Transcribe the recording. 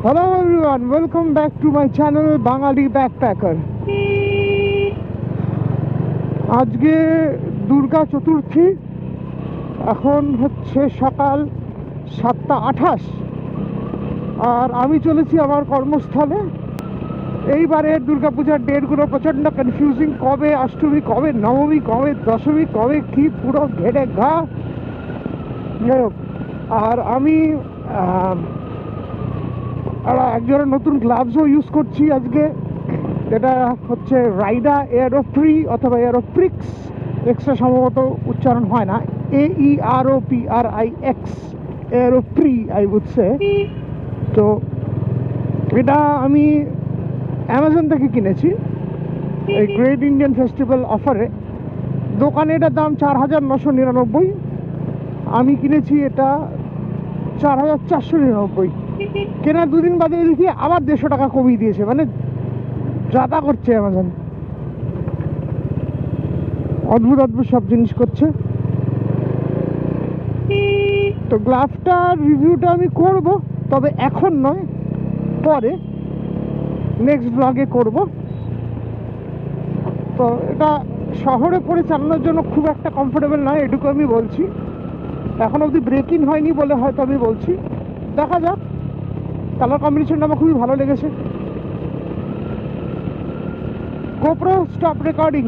Hello everyone, welcome back to my channel Bangali Backpacker. আজকে দুর্গা চতুর্থী, এখন হচ্ছে সকাল 7:28 আর আমি চলেছি আমার কর্মস্থলে। এইবারের দুর্গাপূজার ডেটগুলো প্রচণ্ড কনফিউজিং, কবে অষ্টমী, কবে নবমী, কবে দশমী, কবে কি, পুরো ঘেটে ঘা। আর আমি একজনের নতুন গ্লাভসও ইউজ করছি আজকে, যেটা হচ্ছে রাইডা এয়ারোপ্রি অথবা এয়ারোপ্রিক্স, এক্সট্রা সম্ভবত উচ্চারণ হয় না, AEROPRIX, এয়ারোপ্রি আই উড সে। তো এটা আমি অ্যামাজন থেকে কিনেছি এই গ্রেট ইন্ডিয়ান ফেস্টিভ্যাল অফারে। দোকানে এটার দাম 4,999, আমি কিনেছি এটা 4,499। কেনার দুদিন বাদে দেখি আবার 150 টাকা কমিয়ে দিয়েছে, মানে যাতা করছে অ্যামাজন, অদ্ভুত অদ্ভুত সব জিনিস করছে। তো গ্লাভটার রিভিউটা আমি করব, তবে এখন নয়, পরে নেক্সট ব্লগে করব। তো এটা শহরে পরে চালানোর জন্য খুব একটা কমফোর্টেবল নয়, এটুকু আমি বলছি। এখন অবধি ব্রেক ইন হয়নি বলে হয়তো আমি বলছি, দেখা যাক। কালার কম্বিনেশনটা আমার খুবই ভালো লেগেছে। GoPro, stop recording.